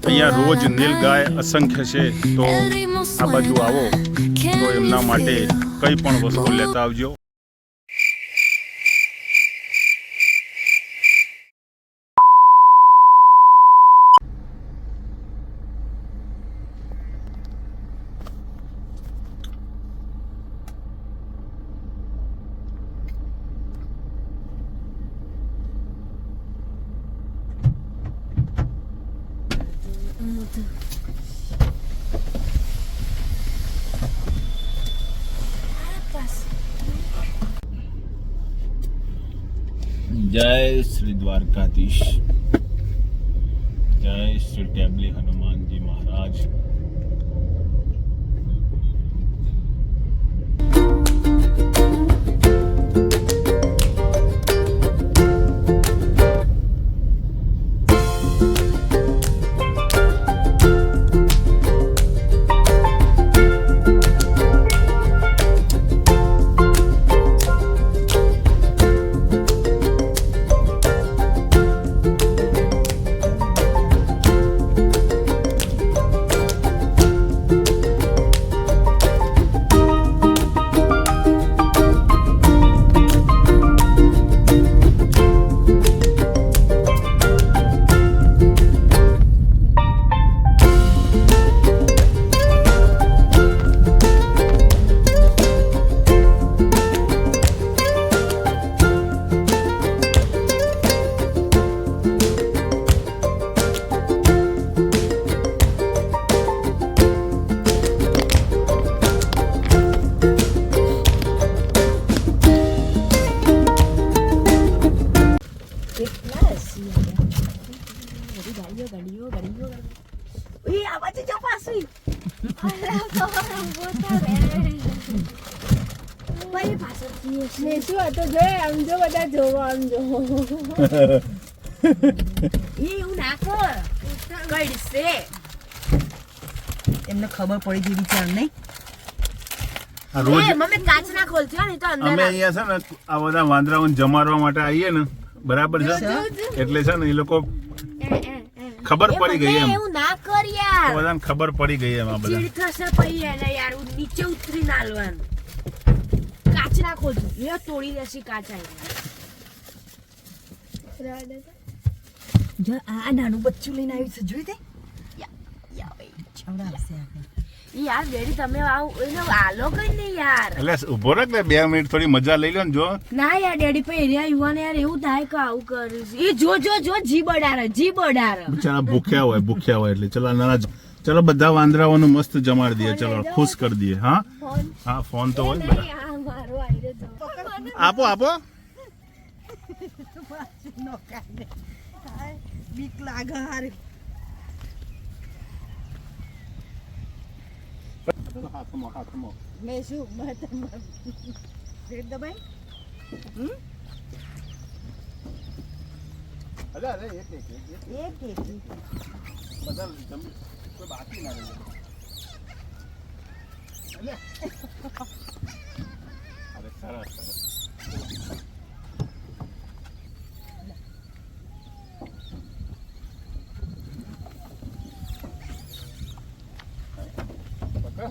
અહીંયા રોજ નીલગાય અસંખ્ય છે, તો આ બાજુ આવો તો એમના માટે કંઈ પણ વસ્તુ લેતા આવજો. જય શ્રી દ્વારકાધીશ, જય શ્રી ટેબલી હનુમાનજી મહારાજ. એમને ખબર પડી ગઈ વિચાર નહીં. અમે અહીંયા છે ને આ બધા વાંદરાઓને જમાડવા માટે આવીએ ને, બરાબર છે, એટલે છે ને એ લોકો ખબર પડી ગઈ એમ. એવું ના કર યાર, બધાને ખબર પડી ગઈ એમ. આ બધા ચીડ થશે પછી એને યાર, નીચે ઉતરી ના આલવાનું. કાચ ના ખોલજો, એ તોડી દેશે કાચ આવી. આ નાનું બચ્ચું લઈને આવ્યું છે, જોઈ દે. યાર ડેડી તમે એને આલો કઈ નહીં યાર. એટલે ઉભો રાખ ને 2 મિનિટ, થોડી મજા લઈ લો ને. જો ના યાર ડેડી પછી એરિયા યુવાને યાર એવું થાય કે આવું કરીશ. એ જો જી બડારે બિચારા ભૂખ્યા હોય એટલે ચલો નાના, ચલો બધા વાંદરાઓનું મસ્ત જમાડી દઈએ, ચલો ખુશ કરી દઈએ. હા હા, ફોન તો હોય બધા. આપો બીક લાગે હારે. હાથમાં મેં શું રેડ દબાઈ. અરે એક બધા કોઈ બાકી ના રહે. અરે સરસ.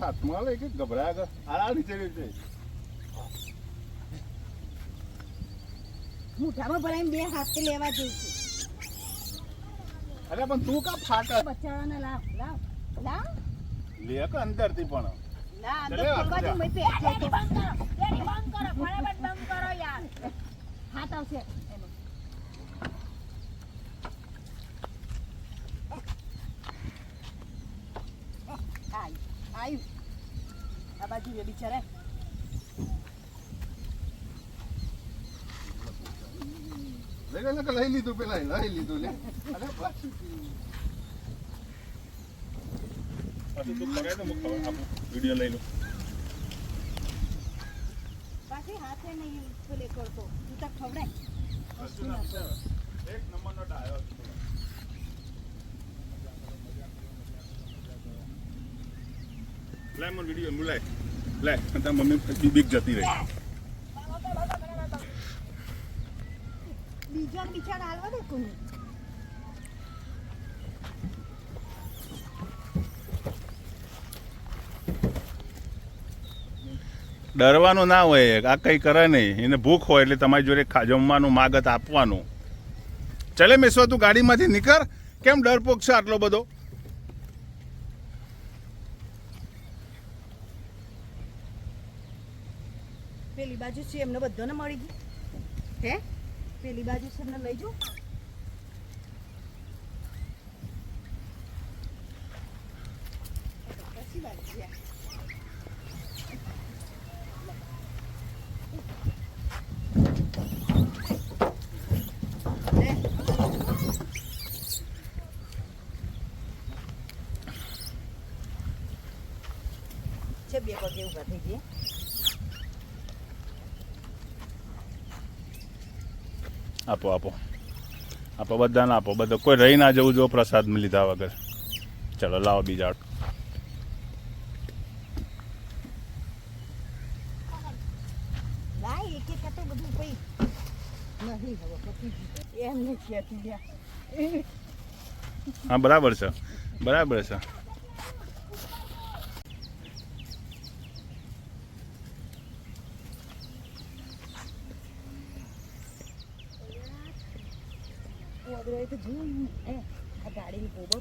હાથમાં લે કે ગભરાયા આ નીચે મુઠામાં ભરાઈને 2 હાથ લેવા જઈશું. અરે પણ તું કા ફાટે બચારાને લાવ લે કે અંદર થી પણ બંધ કરો યાર. હાથ આવશે આવ્યું આ બાજુ એ બિચારા. લઈ લીધું પેલા લઈ લીધું લે. અરે પાછું તું કરે તો વિડીયો લઈ લો. પાછી હાથે નહીં પેલે કરતો, તું તો ખવડાય. એક નંબરનો ડાયો. લાય મને વિડીયો લાય લાય તાર મમ્મી બીક જતી રહી. બીજા બિચારા હાલવા દે કોને. ડરવાનું ના હોય, આ કંઈ કરે નહીં. એને ભૂખ હોય એટલે તમારી જોડે જમવાનું માગત આપવાનું. ચલે મેસવા તું ગાડીમાંથી નીકળ. કેમ ડરપોક છે આટલો બધો? પેલી બાજુ છે એમને બધાને મળી ગઈ. હે પેલી બાજુ છે એમને લઈ જાઓ. પછી બાજુ છે. છે બે પગે ઉભા થઈ ગયા. આપો આપો આપો બધાને આપો. બધા કોઈ રહી ના જવું જો પ્રસાદ લીધા વગર. ચલો લાવો બીજા. લાય એક એક તો બધું પઈ નહીં હવે પતી ગયું. એમ નહીં ખેતી ગયા. હા બરાબર છે બરાબર છે.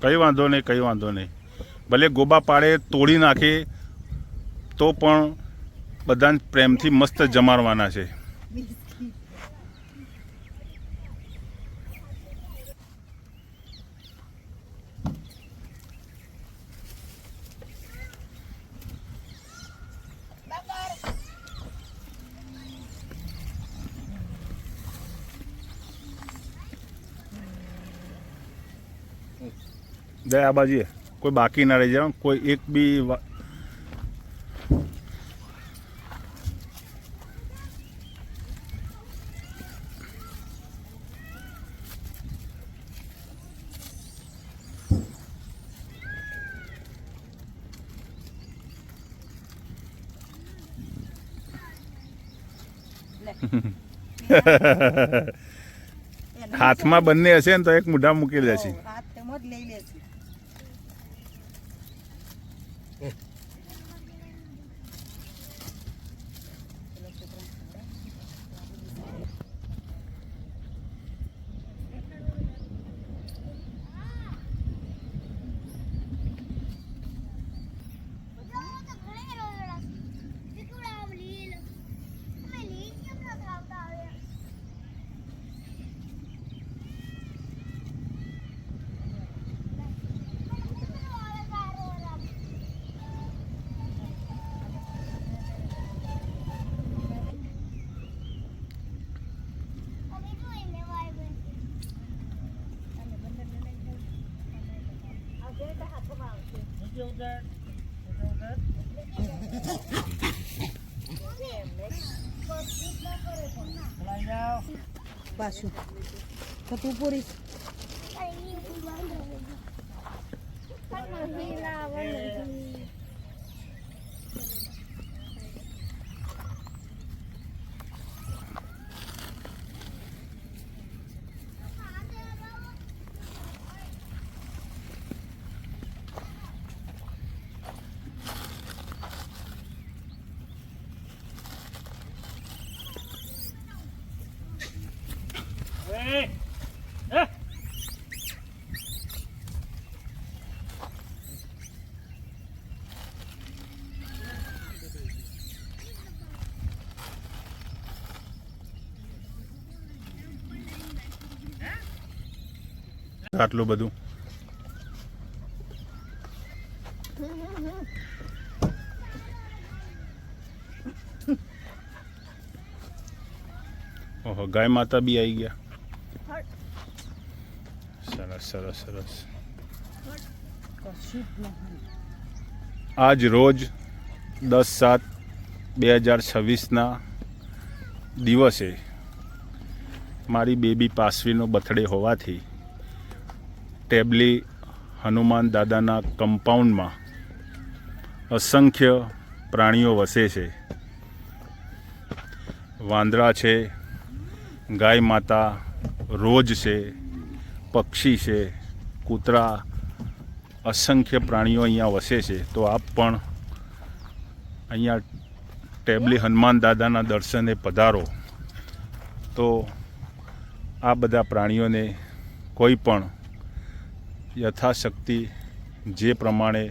કઈ વાંધો નહીં કઈ વાંધો નહીં. ભલે ગોબા પાડે તોડી નાખે તો પણ બધાને પ્રેમથી મસ્ત જમાડવાના છે. દયા બાજીએ કોઈ બાકી ના રહી જાય. કોઈ એક બી હાથમાં બંને હશે ને તો એક મોઢા મૂકી લેશે. હાથ તેમ જ લઈ લેશે. પાછું તો તું પૂરી આટલું બધું ઓહો ગાય માતા બી આવી ગયા. સરસ સરસ સરસ. આજ રોજ 10/7/2026 દિવસે મારી બેબી પાસવીનો બર્થડે હોવાથી ટેબલી હનુમાન દાદાના કમ્પાઉન્ડમાં અસંખ્ય પ્રાણીઓ વસે છે. વાંદરા છે, ગાય માતા, રોજ છે, પક્ષી છે, કૂતરા, અસંખ્ય પ્રાણીઓ અહીંયા વસે છે. તો આપ પણ અહીંયા ટેબલી હનુમાન દાદાના દર્શને પધારો તો આ બધા પ્રાણીઓને કોઈ પણ યથાશક્તિ જે પ્રમાણે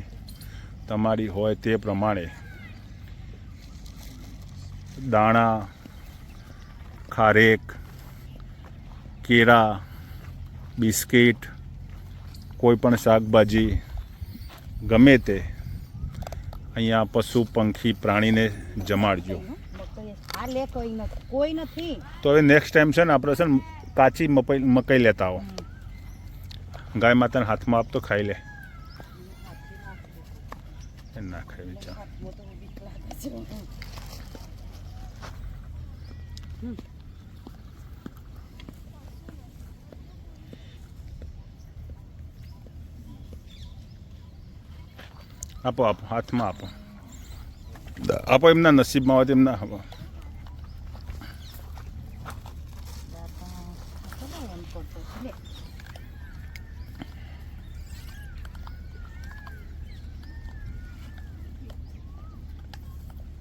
તમારી હોય તે પ્રમાણે દાણા, ખારેક, કેળા, બિસ્કિટ, કોઈ પણ શાકભાજી ગમે તે અહીંયા પશુ પંખી પ્રાણીને જમાડજો. આ લે કોઈ નથી. તો હવે નેક્સ્ટ ટાઈમ છે ને આપણે છે ને કાચી મકાઈ લેતા આવો. ગાય માતાના હાથમાં આપ તો ખાઈ લે. ના ખાઈ વિચાર. આપો આપો, હાથમાં આપો. આપો, એમના નસીબમાં હોય એમના આપો.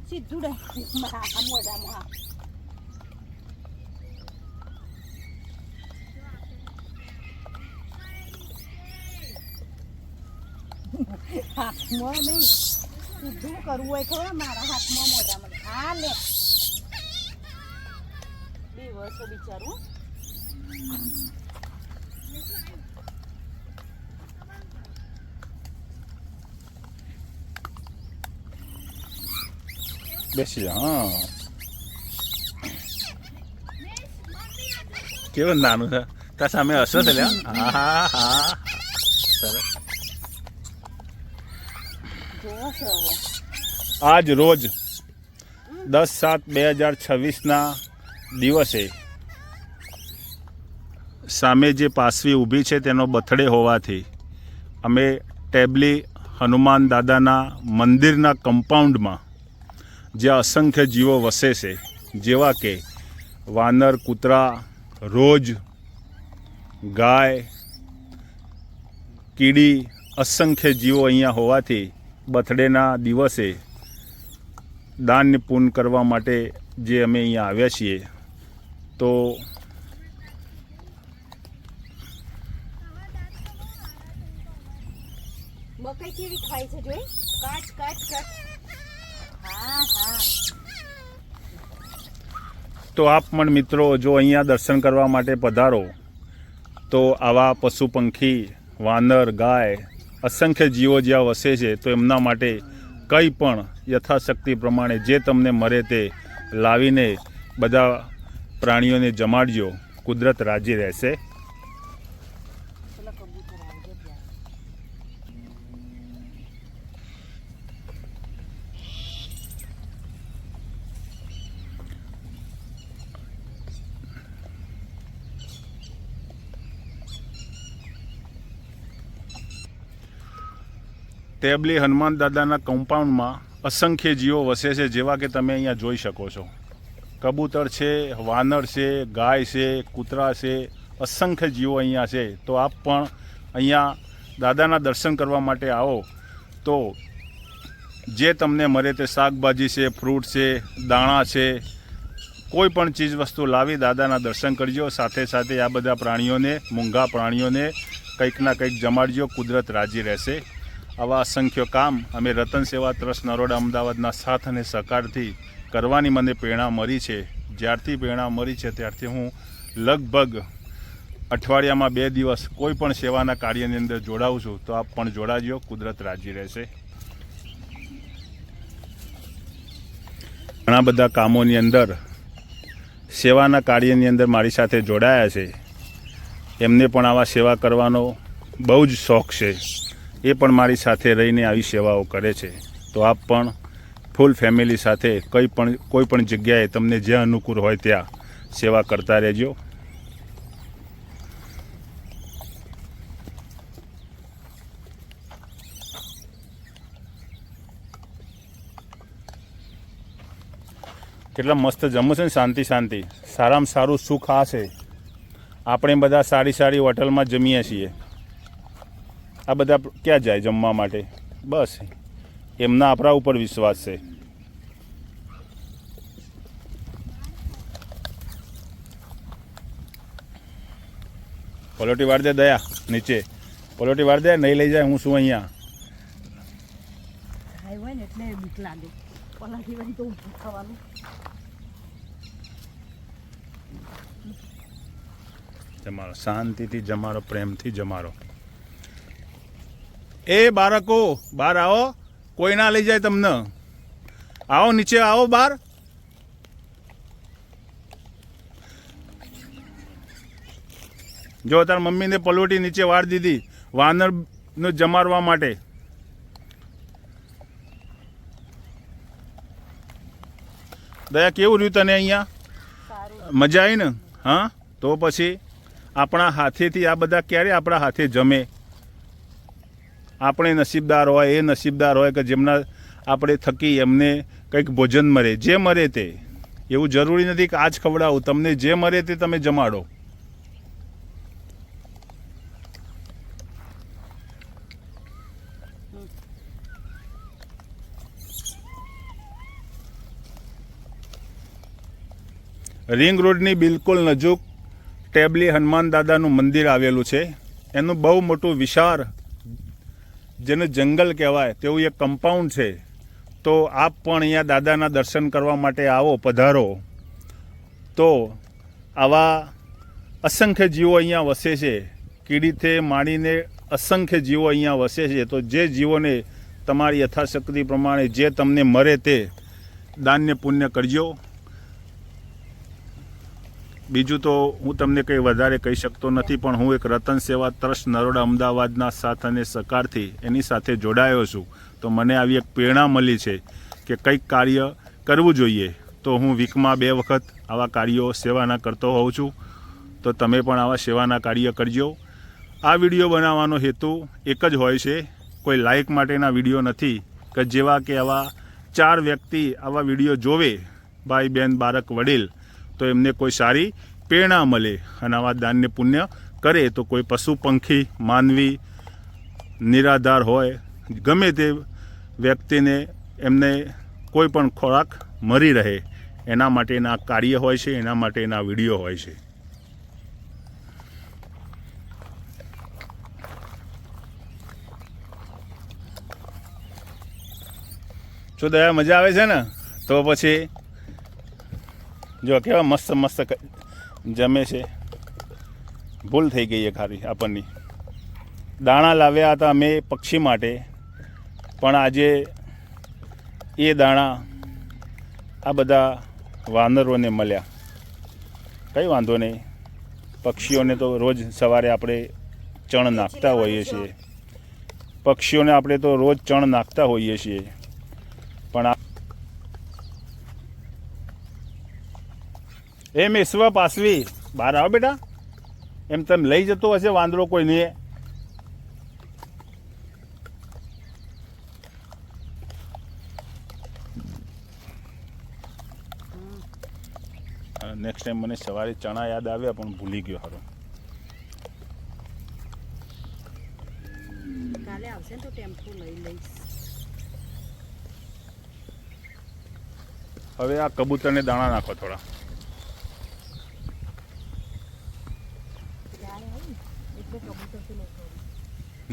સીધું મોઢામાં હાથમાં નહીં, સીધું કરવું હોય ખબર મારા હાથમાં મોઢામાં. હા લે 2 વર્ષો બિચારું. બેસી જા. હા, કેવું નાનું છે. તાર સામે હસો છે લે. હા હા હા, સરસ. આજ રોજ 10/7/2026ના દિવસે સામે જે પાસવી ઊભી છે તેનો બર્થડે હોવાથી અમે ટેબલી હનુમાન દાદાના મંદિરના કમ્પાઉન્ડમાં જ્યાં અસંખ્ય જીવો વસે છે, જેવા કે વાનર, કૂતરા, રોજ, ગાય, કીડી, અસંખ્ય જીવો અહીંયા હોવાથી બર્થડેના દિવસે દાન પુણ્ય કરવા માટે જે અમે અહીંયા આવ્યા છીએ. તો મકાઈ કેવી ખાય છે જોઈ, કાચ કાચ કાચ. હા હા. તો આપ પણ મિત્રો જો અહીંયા દર્શન કરવા માટે પધારો તો આવા પશુ પંખી, વાનર, ગાય, અસંખ્ય જીવો જ્યાં વસે છે તો એમના માટે કંઈ પણ યથાશક્તિ પ્રમાણે જે તમને મળે તે લાવીને બધા પ્રાણીઓને જમાડજો. કુદરત રાજી રહેશે. ટેબલી હનુમાન દાદાના કમ્પાઉન્ડમાં અસંખ્ય જીવો વસે છે, જેવા કે તમે અહીંયા જોઈ શકો છો. કબૂતર છે, વાનર છે, ગાય છે, કૂતરા છે, અસંખ્ય જીવો અહીંયા છે. તો આપ પણ અહીંયા દાદાના દર્શન કરવા માટે આવો તો જે તમને મળે તે શાકભાજી છે, ફ્રૂટ છે, દાણા છે, કોઈ પણ ચીજ વસ્તુ લાવી દાદાના દર્શન કરજો. સાથે સાથે આ બધા પ્રાણીઓને, મૂંગા પ્રાણીઓને કંઈક ના કંઈક જમાડજો. કુદરત રાજી રહેશે. આવા અસંખ્ય કામ અમે રતન સેવા ટ્રસ્ટ નરોડા અમદાવાદના સાથ અને સહકારથી કરવાની મને પ્રેરણા મળી છે. જ્યારથી પ્રેરણા મળી છે ત્યારથી હું લગભગ અઠવાડિયામાં 2 દિવસ કોઈ પણ સેવાના કાર્યની અંદર જોડાઉં છું. તો આપ પણ જોડાજો. કુદરત રાજી રહેશે. ઘણા બધા કામોની અંદર, સેવાના કાર્યની અંદર મારી સાથે જોડાયા છે. એમને પણ આવા સેવા કરવાનો બહુ જ શોખ છે. એ પણ મારી સાથે રહીને આવી સેવાઓ કરે છે. તો આપ પણ ફૂલ ફેમિલી સાથે કોઈ પણ જગ્યાએ તમને જ્યાં અનુકૂળ હોય ત્યાં સેવા કરતા રહેજો. કેટલા મસ્ત જમવું છે ને, શાંતિ શાંતિ. સારામાં સારું સુખ આ છે. આપણે બધા સારી સારી હોટલમાં જમીએ છીએ. આ બધા ક્યાં જાય જમવા માટે? બસ એમના આપણા ઉપર વિશ્વાસ છે. પલોટી વાર દે દયા નીચે, પલોટી વાર દે, નહીં લઈ જાય. હું શું અહીંયા ખાઈ હોય ને એટલે બીક લાગે. પલાઠી વાળી તો ઊભું થવાનું. જમારો શાંતિથી, જમારો પ્રેમથી જમારો. એ બાળકો બહાર આવો, કોઈ ના લઈ જાય તમને. આવો નીચે આવો બહાર. જો તાર મમ્મીને પલોટી નીચે વાળ દીધી વાનરને જમાડવા માટે. દયા કેવું રહ્યું તને અહીંયા? મજા આવી ને? હા, તો પછી આપણા હાથેથી આ બધા ક્યારે આપણા હાથે જમે? આપણે નસીબદાર હોય, એ નસીબદાર હોય કે જેમના આપણે થકી એમને કંઈક ભોજન મળે. જે મળે તે, એવું જરૂરી નથી કે આજ ખવડાવું. તમને જે મળે તે તમે જમાડો. રિંગ રોડની બિલકુલ નજીક ટેબલી હનુમાન દાદાનું મંદિર આવેલું છે. એનું બહુ મોટું વિશાળ, જેને જંગલ કહેવાય તેવું એક કમ્પાઉન્ડ છે. તો આપ પણ અહીંયા દાદાના દર્શન કરવા માટે આવો, પધારો. તો આવા અસંખ્ય જીવો અહીંયા વસે છે. કીડીથી માંડીને અસંખ્ય જીવો અહીંયા વસે છે. તો જે જીવોને તમારી યથાશક્તિ પ્રમાણે જે તમને મળે તે દાન્ય પુણ્ય કરજો. બીજું તો હું તમને કંઈ વધારે કહી શકતો નથી, પણ હું એક રતન સેવા ટ્રસ્ટ નરોડા અમદાવાદના સાથ અને સહકારથી એની સાથે જોડાયો છું. તો મને આવી એક પ્રેરણા મળી છે કે કંઈક કાર્ય કરવું જોઈએ. તો હું વીકમાં 2 વખત આવા કાર્યો સેવાના કરતો હોઉં છું. તો તમે પણ આવા સેવાના કાર્ય કરજો. આ વિડીયો બનાવવાનો હેતુ એક જ હોય છે, કોઈ લાઇક માટેના વિડીયો નથી. કે જેવા કે આવા 4 વ્યક્તિ આવા વિડીયો જોવે, ભાઈ બહેન બાળક વડીલ, તો એમને કોઈ સારી પ્રેરણા મળે અને આવા દાન્ય પુણ્ય કરે. તો કોઈ પશુ પંખી, માનવી, નિરાધાર હોય, ગમે તે વ્યક્તિને એમને કોઈ પણ ખોરાક મળી રહે, એના માટેના કાર્ય હોય છે, એના માટેના વિડીયો હોય છે. શું દયા મજા આવે છે ને? તો પછી જો કેવા મસ્ત મસ્ત જમે છે. ભૂલ થઈ ગઈ એ ખાલી આપણની. દાણા લાવ્યા હતા અમે પક્ષી માટે, પણ આજે એ દાણા આ બધા વાનરોને મળ્યા. કંઈ વાંધો નહીં, પક્ષીઓને તો રોજ સવારે આપણે ચણ નાખતા હોઈએ છીએ. પક્ષીઓને આપણે તો રોજ ચણ નાખતા હોઈએ છીએ. પણ એ મેસવ પાસવી બહાર આવો બેટા. એમ તમે લઈ જતો હશે વાંદરો કોઈ નહીં. નેક્સ્ટ ટાઈમ મને સવારે ચણા યાદ આવ્યા પણ ભૂલી ગયો. હારો કાલે આવશે તો ટેમ્પો લઈ લઈશ. હવે આ કબૂતરને દાણા નાખો થોડા.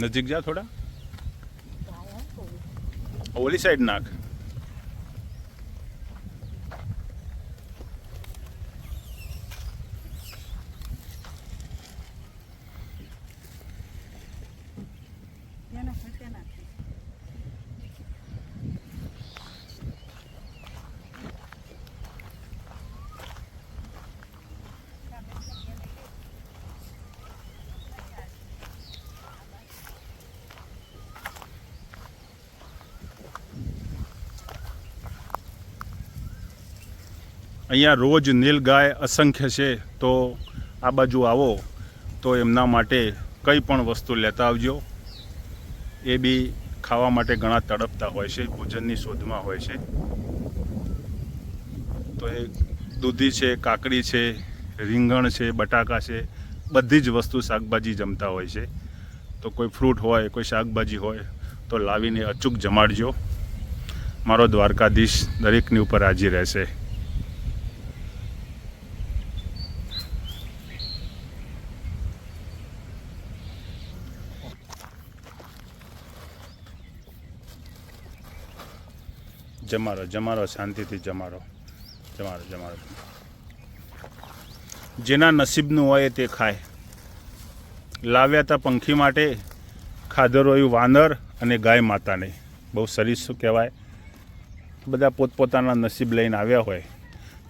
નજીક જા થોડા, ઓલી સાઈડ નાખ. અહીંયા રોજ નીલગાય અસંખ્ય છે. તો આ બાજુ આવો તો એમના માટે કંઈ પણ વસ્તુ લેતા આવજો. એ બી ખાવા માટે ઘણા તડપતા હોય છે, ભોજનની શોધમાં હોય છે. તો એ દૂધી છે, કાકડી છે, રીંગણ છે, બટાકા છે, બધી જ વસ્તુ શાકભાજી જમતા હોય છે. તો કોઈ ફ્રૂટ હોય, કોઈ શાકભાજી હોય તો લાવીને અચૂક જમાડજો. મારો દ્વારકાધીશ દરેકની ઉપર રાજી રહેશે. જમારો જમારો, શાંતિથી જમારો, જમારો જમારો. જેના નસીબનું હોય તે ખાય. લાવ્યા હતા પંખી માટે, ખાધર રહ્યું વાનર અને ગાય માતાને. બહુ સરસ શું કહેવાય. બધા પોતપોતાના નસીબ લઈને આવ્યા હોય,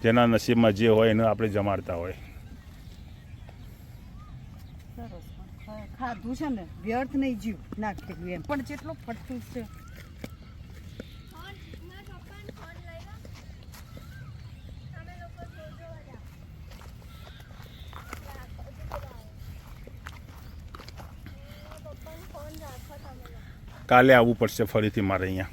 જેના નસીબમાં જે હોય એને આપણે જમાડતા હોય. સરસ. ખાધું છે ને વ્યર્થ નહીં જીવ નાખ્યું એમ. પણ જેટલો ફટતું છે. કાલે આવવું પડશે ફરીથી મારે અહીંયા.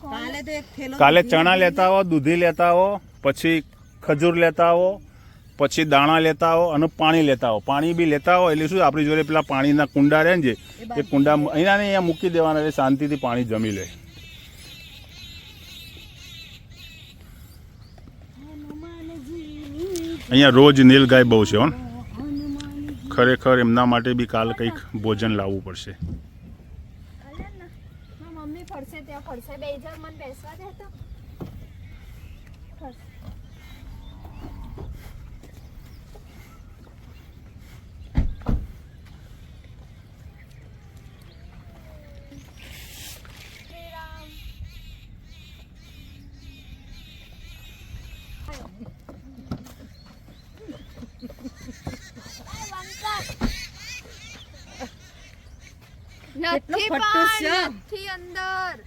કાલે તો એક થેલો કાલે ચણા લેતા આવો, દૂધી લેતા આવો, પછી ખજૂર લેતા આવો, પછી દાણા લેતા આવો અને પાણી લેતા આવો. પાણી બી લેતા આવો એટલે શું, આપણી જોડે પેલા પાણીના કુંડા રહે ને જે, એ કુંડા અહીંયા ને અહીંયા મૂકી દેવાના એટલે શાંતિથી પાણી જમી લે. અહીંયા રોજ નીલગાય બહુ છે હો. ખરેખર એમના માટે બી કાલ કંઈક ભોજન લાવવું પડશે. મમ્મી ફરશે ત્યાં ફરશે 2000 મને બેસવા દે તો કેટલું ફટતું છે. નથી અંદર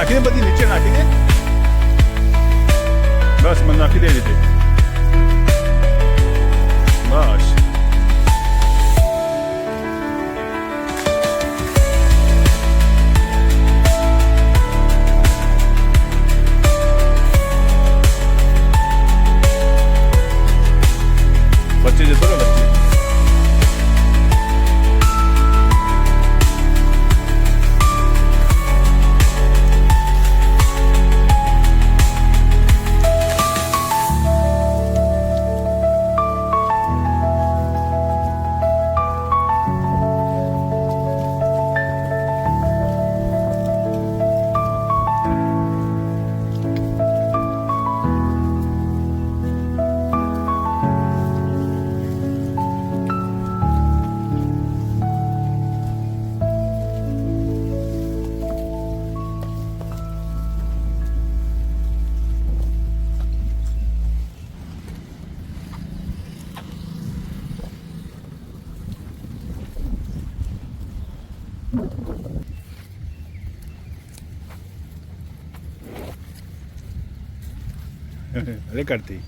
નાખી દે બધી નીચે નાખી દે. બસ મને નાખી દે રીતે. બસ વચ્ચે જતો ને વચ્ચે. અરે કરતી